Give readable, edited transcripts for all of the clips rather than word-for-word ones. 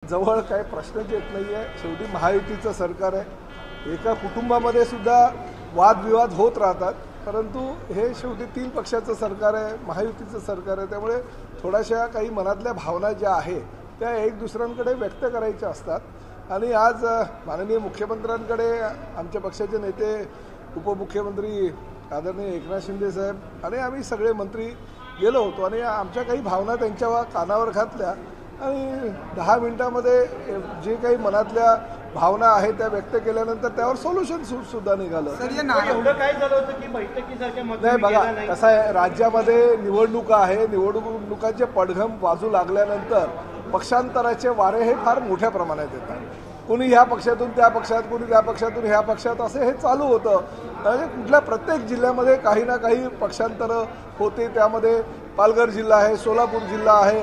जवळ काही प्रश्नच येत नाही आहे। शेवटी महायुतीचं सरकार आहे। एका कुटुंबामध्ये सुद्धा वादविवाद होत राहतात, परंतु हे शेवटी 3 पक्षाचं सरकार आहे, महायुतीचं सरकार आहे। त्यामुळे थोड्याशा काही मनातल्या भावना ज्या आहेत त्या एक दुसऱ्यांकडे व्यक्त करायच्या असतात। आणि आज माननीय मुख्यमंत्र्यांकडे आमच्या पक्षाचे नेते, उपमुख्यमंत्री आदरणीय एकनाथ शिंदे साहेब आणि आम्ही सगळे मंत्री गेलो होतो आणि आमच्या काही भावना त्यांच्या कानावर घातल्या आणि 10 मिनिटांमध्ये जे काही मनातल्या भावना आहेत त्या व्यक्त केल्यानंतर त्यावर सोल्युशन सुद्धा निघालं। एवढं काय झालं होतं की बैठकीसारख्या नाही बघा, कसं आहे, राज्यामध्ये निवडणुका आहे, निवडणुकांचे पडघम वाजू लागल्यानंतर पक्षांतराचे वारे हे फार मोठ्या प्रमाणात येतात। कोणी ह्या पक्षातून त्या पक्षात, कोणी त्या पक्षातून ह्या पक्षात, असं हे चालू होतं। म्हणजे कुठल्या प्रत्येक जिल्ह्यामध्ये काही ना काही पक्षांतरं होते। त्यामध्ये पालघर जिल्हा आहे, सोलापूर जिल्हा आहे,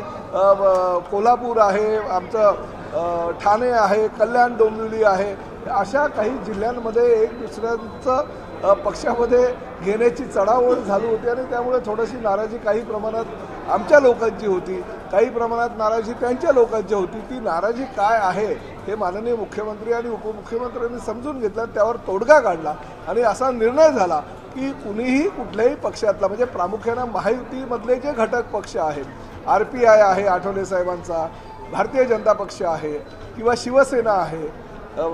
कोल्हापूर आहे, आमचं ठाणे आहे, कल्याण डोंबिवली आहे, अशा काही जिल्ह्यांमध्ये एक दुसऱ्यांचं पक्षामध्ये घेण्याची चढाओढ झाली होती आणि त्यामुळे थोडीशी नाराजी काही प्रमाणात आमच्या लोकांची होती, काही प्रमाणात नाराजी त्यांच्या लोकांची होती। ती नाराजी काय आहे हे माननीय मुख्यमंत्री आणि उपमुख्यमंत्र्यांनी समजून घेतलं, त्यावर तोडगा काढला आणि असा निर्णय झाला की कुणीही कुठल्याही पक्षातला, म्हणजे प्रामुख्याने महायुतीमधले जे घटक पक्ष आहेत, RPI आहे आठवले साहेबांचा, भारतीय जनता पक्ष आहे किंवा शिवसेना आहे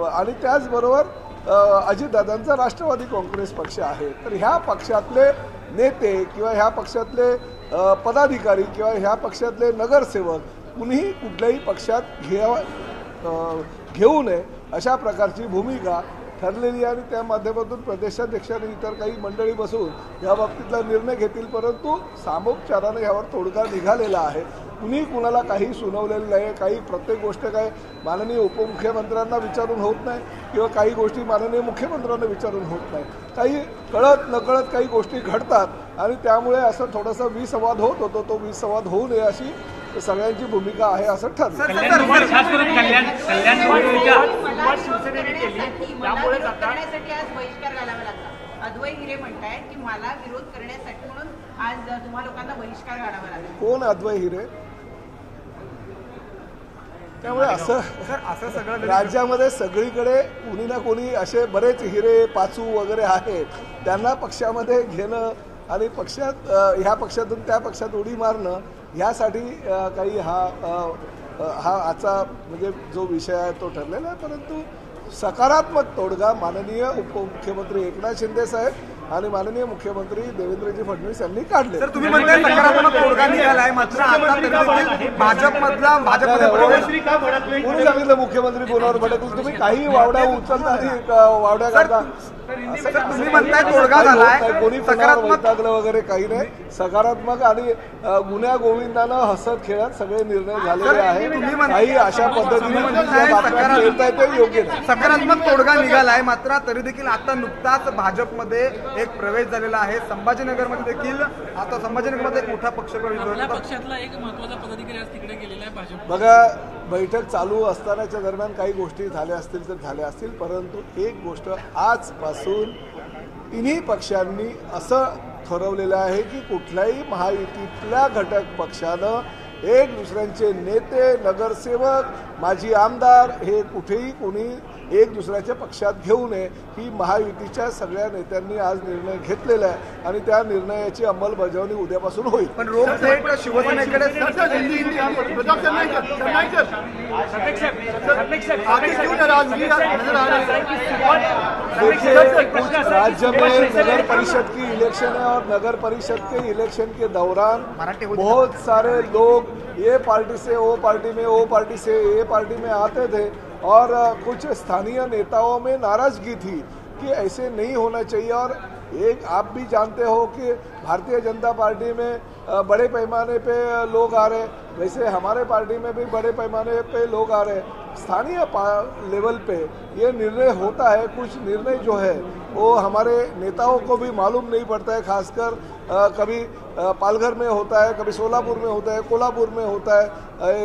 आणि त्याचबरोबर अजितदादांचा राष्ट्रवादी काँग्रेस पक्ष आहे, तर ह्या पक्षातले नेते किंवा ह्या पक्षातले पदाधिकारी किंवा ह्या पक्षातले नगरसेवक कुणीही कुठल्याही पक्षात घेऊ नये अशा प्रकारची भूमिका ठरलेली आहे आणि त्या माध्यमातून प्रदेशाध्यक्षांनी इतर काही मंडळी बसून या बाबतीतला निर्णय घेतील, परंतु सामोपचाराने यावर तोडगा निघालेला आहे। कुणी कुणाला काही सुनावलेलं नाही, काही प्रत्येक गोष्ट काय माननीय उपमुख्यमंत्र्यांना विचारून होत नाही किंवा काही गोष्टी माननीय मुख्यमंत्र्यांना विचारून होत नाही, काही कळत नकळत काही गोष्टी घडतात आणि त्यामुळे असं थोडासा विसंवाद होत होतो। तो विसंवाद होऊ नये अशी सगळ्यांची भूमिका आहे असं ठरलं। अद्वै हिरे म्हणतायत की मला विरोध करण्यासाठी म्हणून आज तुम्हा लोकांना बहिष्कार घालावा लागला। कोण अद्वै हिरे? त्यामुळे असं सगळं राज्यामध्ये सगळीकडे कोणी ना कोणी असे बरेच हिरे पाचू वगैरे आहेत, त्यांना पक्षामध्ये घेणं आणि पक्षात ह्या पक्षातून त्या पक्षात उडी मारणं ह्यासाठी काही हा आजचा म्हणजे जो विषय आहे तो ठरलेला आहे। परंतु सकारात्मक तोडगा माननीय उपमुख्यमंत्री एकनाथ शिंदे साहेब आणि माननीय मुख्यमंत्री देवेंद्रजी फडणवीस यांनी काढले। तर तुम्ही म्हणताय सकारात्मक तोडगा निघालाय, मात्र आता तरी भाजपमध्ये कोणी सांगितलं मुख्यमंत्री कोणावर भडकले? तुम्ही काही वावड्या उचलता आणि वावड्या काढता। तुम्ही म्हणताय तोडगा झालाय, कोणी कोणावर वैतागलं वगैरे काही नाही। सकारात्मक आणि गुन्ह्या गोविंदानं हसत खेळत सगळे निर्णय झालेले आहेत। काही अशा पद्धतीने ते योग्य नाही। सकारात्मक तोडगा निघालाय, मात्र तरी देखील आता नुकताच भाजपमध्ये एक प्रवेश झालेला आहे। संभाजीनगरमध्ये देखील आता संभाजीनगरमध्ये एक मोठा पक्ष प्रवेश झाला। पक्षातला एक महत्त्वाचा पदाधिकारी आज तिकडे गेलेला आहे भाजप। बघा, बैठक चालू असतानाच्या दरम्यान काही गोष्टी झाल्या असतील तर झाल्या असतील, परंतु एक गोष्ट आजपासून तिन्ही पक्षांनी असं ठरवलेलं आहे की कुठल्याही महायुतीतल्या घटक पक्षानं एक दुसऱ्यांचे नेते, नगरसेवक, माजी आमदार हे कुठेही कोणी एक दुसऱ्याच्या पक्षात घेऊ नये ही महायुतीच्या सगळ्या नेत्यांनी आज निर्णय घेतलेला आहे आणि त्या निर्णयाची अंमलबजावणी उद्यापासून होईल। पण रोख थेट शिवसेनेकडे राज्य में नगर परिषद की इलेक्शन है और नगर परिषद के इलेक्शन के दौरान बहुत सारे लोग ये पार्टी से वो पार्टी में, वो पार्टी से ये पार्टी में आते थे और कुछ स्थानीय नेताओं में नाराजगी थी कि ऐसे नहीं होना चाहिए। और एक आप भी जानते हो कि भारतीय जनता पार्टी में बड़े पैमाने पे लोग आ रहे, वैसे हमारे पार्टी में भी बड़े पैमाने पे लोग आ रहे। स्थानीय लेवल पे ये निर्णय होता है, कुछ निर्णय जो है वो हमारे नेताओं को भी मालूम नहीं पड़ता है, खासकर कभी पालघर में होता है, कभी सोलापुर में होता है, कोल्हापुर में होता है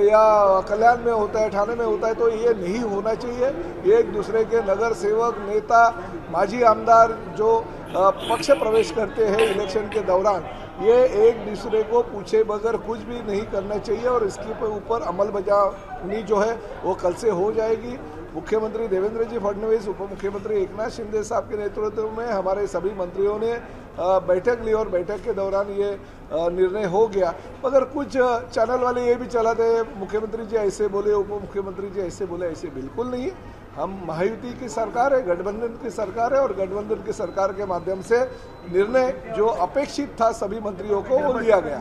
या कल्याण में होता है, ठाणे में होता है। तो ये नहीं होना चाहिए। एक दूसरे के नगर सेवक, नेता, माजी आमदार जो पक्ष प्रवेश करते हैं इलेक्शन के दौरान, ये एक दूसरे को पूछे बगैर कुछ भी नहीं करना चाहिए और इसके ऊपर अमल बजावनी जो है वो कल से हो जाएगी। मुख्यमंत्री देवेंद्र जी फडणवीस, उप मुख्यमंत्री एकनाथ शिंदे साहब के नेतृत्व में हमारे सभी मंत्रियों ने बैठक ली और बैठक के दौरान ये निर्णय हो गया। मगर कुछ चैनल वाले ये भी चलाते हैं मुख्यमंत्री जी ऐसे बोले, उप मुख्यमंत्री जी ऐसे बोले। ऐसे बिल्कुल नहीं। हम महायुति की सरकार है, गठबंधन की सरकार है और गठबंधन की सरकार के माध्यम से निर्णय जो अपेक्षित था सभी मंत्रियों को वो लिया गया।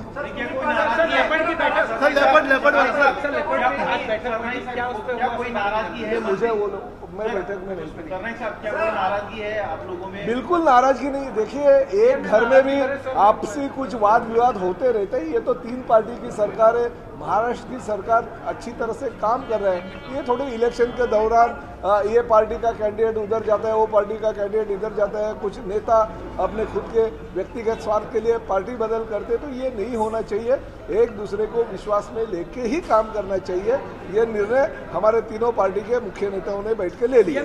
मुझे वो मैं बैठक में नहीं, नाराजगी है आप लोगों में? बिल्कुल नाराजगी नहीं। देखिए, एक घर में भी आपसी कुछ वाद विवाद होते रहते हैं। ये तो 3 पार्टी की सरकार है। महाराष्ट्र की सरकार अच्छी तरह से काम कर रहे हैं। ये थोड़े इलेक्शन के दौरान ये पार्टी का कैंडिडेट उधर जाता है, वो पार्टी का कैंडिडेट इधर जाता है, कुछ नेता अपने खुद के व्यक्तिगत स्वार्थ के लिए पार्टी बदल करते हैं। तो ये नहीं होना चाहिए। एक दूसरे को विश्वास में लेके ही काम करना चाहिए। ये निर्णय हमारे तीनों पार्टी के मुख्य नेताओं ने बैठ के ले लिया।